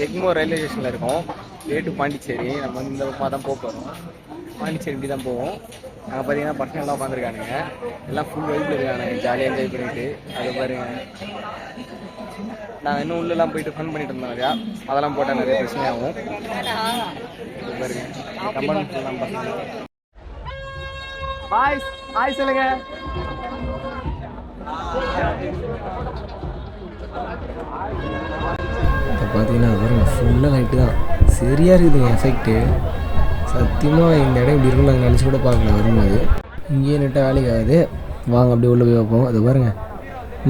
Egmore railway ஸ்டேஷனில் இருக்கோம். Way to Pondicherry. நம்ம வந்து இந்த பக்கமாக தான் போகிறோம். பாண்டிச்சேரி இப்படி தான் போவோம். அங்கே பார்த்தீங்கன்னா பசங்க எல்லாம் உட்காந்துருக்கானுங்க. எல்லாம் ஃபுல் வைப்பில் இருக்கானுங்க, ஜாலியாக என்ஜாய் பண்ணிட்டு. அது பாருங்க, நாங்கள் இன்னும் உள்ளெல்லாம் போயிட்டு ஃபன் பண்ணிட்டு இருந்தோம் நிறையா. அதெல்லாம் போட்டால் நிறைய பிரச்சனையாகும். பாருங்க கம்பன் பசங்க. பாய் பாய் சொல்லுங்க. இப்போ பார்த்தீங்கன்னா பாருங்க ஃபுல்லாக லைட்டு தான், சரியாக இருக்குதுங்க எஃபெக்ட்டு. சத்தியமாக இந்த இடம் இப்படி இருக்குன்னு நாங்கள் நினச்சி கூட பார்க்கல வரும்போது. இங்கேயே நெட்டாக வேலைக்கு ஆகுது. வாங்க அப்படியே உள்ளே போய் வைப்போம். அது பாருங்கள்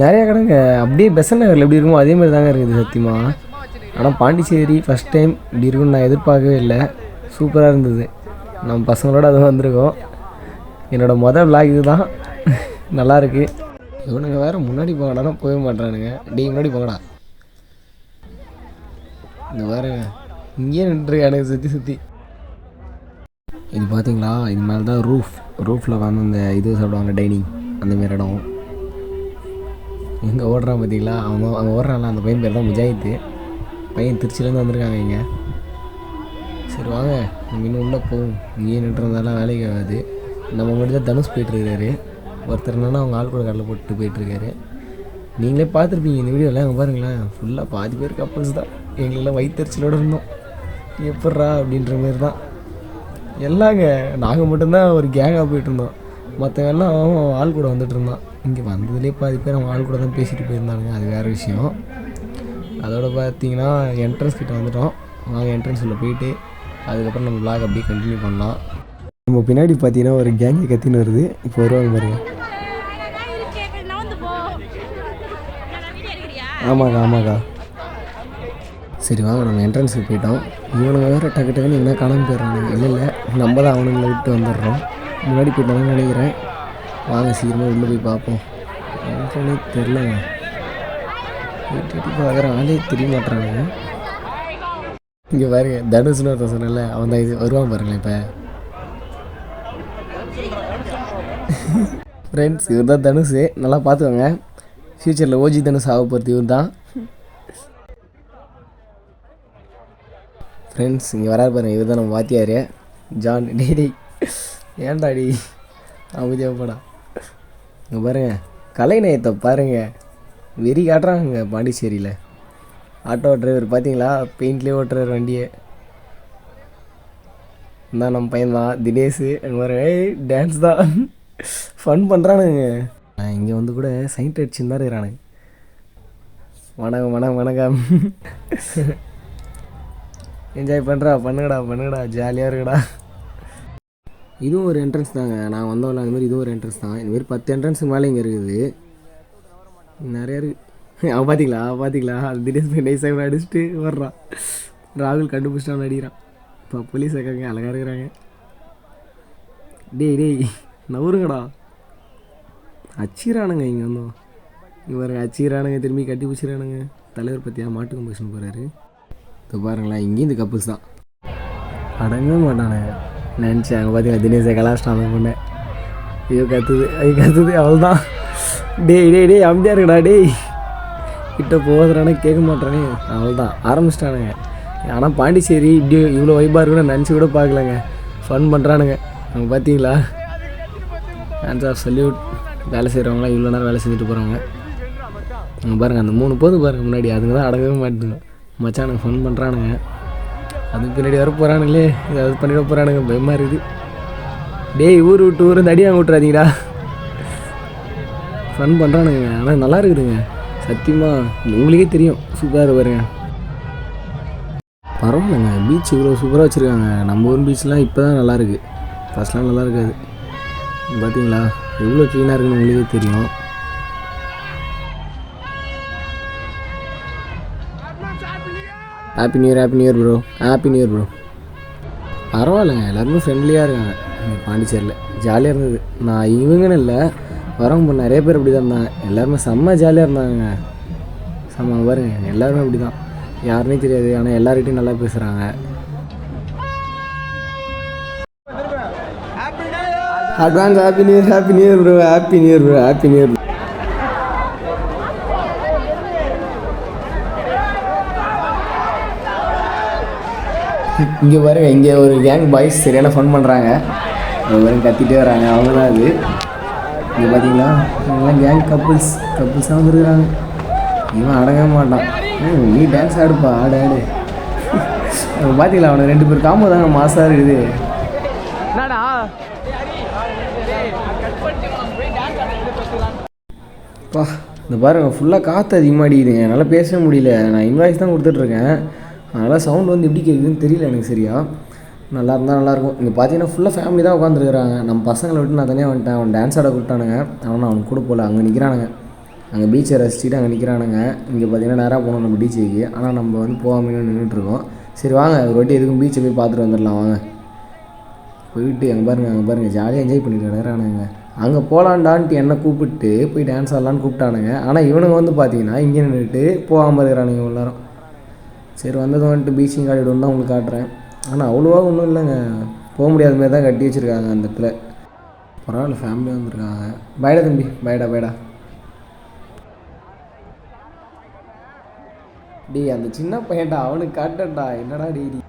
நிறையா கடைங்க அப்படியே பெசன்ட் நகரில் எப்படி இருக்குமோ அதே மாதிரி தாங்க இருக்குது சத்தியமாக. ஆனால் பாண்டிச்சேரி ஃபஸ்ட் டைம் இப்படி இருக்குன்னு நான் எதிர்பார்க்கவே இல்லை. சூப்பராக இருந்தது. நம்ம பசங்களோட அதுவும் வந்திருக்கோம். என்னோடய மொதல் விளாக் இது தான். நல்லாயிருக்கு. இவனுங்க வேறு முன்னாடி போங்கடா போக மாட்டானுங்க. முன்னாடி போங்கடா. இந்த வேறு இங்கேயே நின்றுருக்கானுங்க சுற்றி சுற்றி. இது பார்த்தீங்களா, இது மேலே தான் ரூஃபில் வந்து அந்த இது சாப்பிடுவாங்க டைனிங், அந்தமாரி இடம். எங்கே ஓடுறான் பார்த்தீங்களா, அவங்க ஓடுறான்ல அந்த பையன் பேர் தான் முஜாஹித்து. பையன் திருச்சியிலேருந்து வந்திருக்காங்க இங்கே. சரி வாங்க நம்ம இன்னும் உள்ளே போவோம். இங்கேயே நின்றுறதாலாம் வேலைக்கு ஆகாது. நம்ம மட்டும் தான் தனுஷ் போயிட்டுருக்காரு. ஒருத்தர் என்னன்னா அவங்க ஆள் கூட கடலில் போட்டு போயிட்டுருக்காரு. நீங்களே பார்த்துருப்பீங்க இந்த வீடியோவில். அங்கே பாருங்களேன் ஃபுல்லாக பாதி பேர் கப்பல்ஸ் தான். எங்களெல்லாம் வயிற்றுச்சலோடு இருந்தோம். எப்பட்றா அப்படின்ற மாதிரி தான் எல்லாங்க. நாங்கள் மட்டும்தான் ஒரு கேங்காக போயிட்டுருந்தோம். மற்றவெல்லாம் ஆள் கூட வந்துட்டு இருந்தான். இங்கே வந்ததுலேயே பாதி பேர் அவங்க ஆள் கூட தான் பேசிட்டு போயிருந்தாங்க. அது வேறு விஷயம். அதோடு பார்த்தீங்கன்னா என்ட்ரன்ஸ் கிட்டே வந்துட்டோம். நாங்கள் என்ட்ரன்ஸில் போயிட்டு அதுக்கப்புறம் நம்ம விளாக் அப்படியே கண்டினியூ பண்ணலாம். நம்ம பின்னாடி பார்த்தீங்கன்னா ஒரு கேங்கை கத்தின்னு வருது. இப்போ வருவாங்க பாருங்க. ஆமாக்கா. சரி வாங்க நம்ம என்ட்ரன்ஸுக்கு போயிட்டோம். இவனுங்க வேறு டக்குன்னு என்ன காணாமல் போயிடுறானுங்க. இல்லை நம்ம தான் அவனுங்களை விட்டு வந்துடுறோம். முன்னாடி போயிட்டாங்கன்னு நினைக்கிறேன். வாங்க சீக்கிரமாக உள்ளே போய் பார்ப்போம். என்னன்னே தெரிலங்க. பார்க்குற ஆளே தெரிய மாட்டுறானுங்க. இங்கே பாருங்க தனுஷ்னு ஒருத்தன் சொன்னல, அவன் தான் இது வருவான் பாருங்களேன். இப்போ ஃப்ரெண்ட்ஸ் இவர் தான் தனுஷ். நல்லா பார்த்துக்கோங்க. ஃப்யூச்சரில் ஓஜி தனுஷ் ஆக போகிறது இவர் தான். ஃப்ரெண்ட்ஸ் இங்கே வராது பாருங்கள், இவர் தான் நம்ம வாத்தியார் ஜான். டேய் ஏன்டாடி அமைதியாக போடா. இங்கே பாருங்கள் கலைநயத்தை பாருங்கள், வெறி காட்டுறாங்க பாண்டிச்சேரியில். ஆட்டோ டிரைவர் பார்த்தீங்களா, பெயிண்ட்லேயே ஓட்டுறாரு வண்டியை. தான் நம்ம பையன் தான் தினேஷ். அங்கே பாருங்க டான்ஸ் தான் ஃபன் பண்ணுறானுங்க. இங்கே வந்து கூட சைண்ட் அடிச்சுன்னு தான் இருக்கிறானுங்க. வணக்கம் என்ஜாய் பண்ணுங்கடா ஜாலியாக இருக்குடா. இதுவும் ஒரு என்ட்ரன்ஸ் தாங்க. நான் வந்தோம்ல அது மாதிரி இதுவும் ஒரு என்ட்ரன்ஸ் தான். இதுமாரி 10 என்ட்ரன்ஸுக்கு மேலே இங்கே இருக்குது. நிறையா இருக்குது. அவன் பார்த்தீங்களா அது திடீர்னு போய் நைஸாக அடிச்சுட்டு வர்றான். ராகுல் கண்டுபிடிச்சிட்டான் அடிக்கிறான். இப்போ போலீஸ் இருக்காங்க, அழகாக இருக்கிறாங்க. டேய் நவருங்கடா. அச்சிரானுங்க இங்கே வந்தோம். இவருங்க அச்சிரானுங்க, திரும்பி கட்டி பிடிச்சிடானுங்க. தலைவர் பற்றியா மாட்டு கம்பெஷன் போகிறாரு. இப்போ பாருங்களேன் இங்கேயும் இந்த கப்புள்ஸ் தான் அடங்கவே மாட்டானுங்க. நினச்சேன் அங்கே பார்த்தீங்கன்னா தினேஷை கலாச்சிட்டான் அந்த பொண்ணை. ஐயோ கத்துது அவ்வளோதான். டேய் அமைதியாக இருக்குடா. டேய் கிட்ட போதுறானே கேட்க மாட்டானே. அவ்வளோதான் ஆரம்பிச்சிட்டானுங்க. ஆனால் பாண்டிச்சேரி இப்படி இவ்வளோ வைப்பாக இருக்குன்னு நினச்சி கூட பார்க்கலங்க. ஃபன் பண்ணுறானுங்க. அவங்க பார்த்தீங்களா ஹேண்ட்ஸ் ஆஃப் சல்யூட். வேலை செய்கிறவங்களாம் இவ்வளோ நேரம் வேலை செஞ்சுட்டு போகிறாங்க. அவங்க பாருங்கள் அந்த 3 போது பாருங்கள் முன்னாடி, அதுங்க தான் அடங்கவே மாட்டுங்க. மச்சானுங்க ஃபன் பண்ணுறானுங்க. அதுக்கு பின்னாடி வர போகிறானுங்களே, ஏதாவது பண்ணிட போகிறானுங்க, பயமாக இருக்குது. டேய் ஊர் விட்டு ஊர் இந்த அடியாக விட்டுறாதீங்கடா. ஃபன் பண்ணுறானுங்க. ஆனால் நல்லா இருக்குதுங்க சத்தியமாக. உங்களுக்கே தெரியும் சூப்பராக பாருங்க. பரவாயில்லைங்க பீச் இவ்வளோ சூப்பராக வச்சுருக்காங்க. நம்ம ஊர் பீச்லாம் இப்போ தான் நல்லாயிருக்கு. ஃபஸ்ட்லாம் நல்லா இருக்காது. பார்த்தீங்களா எவ்வளோ க்ளீனாக இருக்குன்னு உங்களுக்கே தெரியும். Happy new year bro. Happy new year bro. பரவாயில்லைங்க எல்லாருமே ஃப்ரெண்ட்லியாக இருக்காங்க. இங்கே பாண்டிச்சேரியில் ஜாலியாக இருந்தது. நான் இவங்கன்னு இல்லை, வரவங்க நிறைய பேர் அப்படி தான் இருந்தாங்க. எல்லாருமே செம்ம ஜாலியாக இருந்தாங்க. செம்ம பாருங்க எல்லாருமே அப்படி தான். யாருன்னே தெரியாது, ஆனால் எல்லார்கிட்டையும் நல்லா பேசுகிறாங்க. Advance happy new year bro. Happy new year bro. இங்கே பாருங்க, இங்கே ஒரு கேங் பாய்ஸ் சரியான ஃபன் பண்ணுறாங்க. அது வரைக்கும் கத்திட்டே வராங்க, அவங்க தான் அது. இங்கே பார்த்தீங்களா, இவங்கெல்லாம் கேங் கப்புள்ஸாக வந்துருக்குறாங்க. இவன் அடங்க மாட்டான். நீ டான்ஸ் ஆடுப்பா, ஆடு. பார்த்தீங்களா, அவனுக்கு 2 பேர் காம்போ தாங்க மாசாக இருக்குது. என்னடா பா, இந்த பாருங்க ஃபுல்லாக காற்று அதிகமாக அடிக்குதுங்க, என்னால் பேசவே முடியல. நான் இன்வாய்ஸ் தான் கொடுத்துட்ருக்கேன், அதனால் சவுண்ட் வந்து எப்படி கேட்குதுன்னு தெரியல எனக்கு சரியா. நல்லா இருந்தால் நல்லாயிருக்கும். இங்கே பார்த்தீங்கன்னா ஃபுல்லாக ஃபேமிலி தான் உட்காந்துருக்குறாங்க. நம்ம பசங்களை விட்டு நான் தனியாக வந்துட்டேன். அவன் டான்ஸ் ஆட கூப்பிட்டானுங்க, ஆனால் அவனுக்கு கூட போகல. அங்கே நிற்கிறானுங்க, அங்கே பீச்சை ரசிச்சுட்டு அங்கே நிற்கிறானுங்க. இங்கே பார்த்தீங்கன்னா நேராக போகணும் நம்ம பீச்சுக்கு, ஆனால் நம்ம வந்து போகாமல் நின்றுட்டுருக்கோம். சரி வாங்க, ஒரு வாட்டி எதுக்கும் பீச்சை போய் பார்த்துட்டு வந்துடலாம் வாங்க. போயிட்டு அங்கே பாருங்கள் ஜாலியாக என்ஜாய் பண்ணிட்டு கிடக்குறானுங்க. அங்கே போகலான்டான்ட்டு என்னை கூப்பிட்டு போய் டான்ஸ் ஆடலான்னு கூப்பிட்டானுங்க. ஆனால் இவனுங்க வந்து பார்த்தீங்கன்னா இங்கே நின்றுட்டு போகாமல் இருக்கிறானுங்க எல்லாரும். சரி வந்தது வந்துட்டு பீச்சிங் காட்டிவிட்டு தான் உங்களுக்கு காட்டுறேன். ஆனால் அவ்வளோவா ஒன்றும் இல்லைங்க, போக முடியாத மாதிரி தான் கட்டி வச்சுருக்காங்க அந்த இடத்துல. பரவாயில்ல, ஃபேமிலியாக வந்துருக்காங்க. பைடா தம்பி, பைடா. டேய் அந்த சின்ன பையன்டா, அவனுக்கு காட்டண்டா, என்னடா டேய்.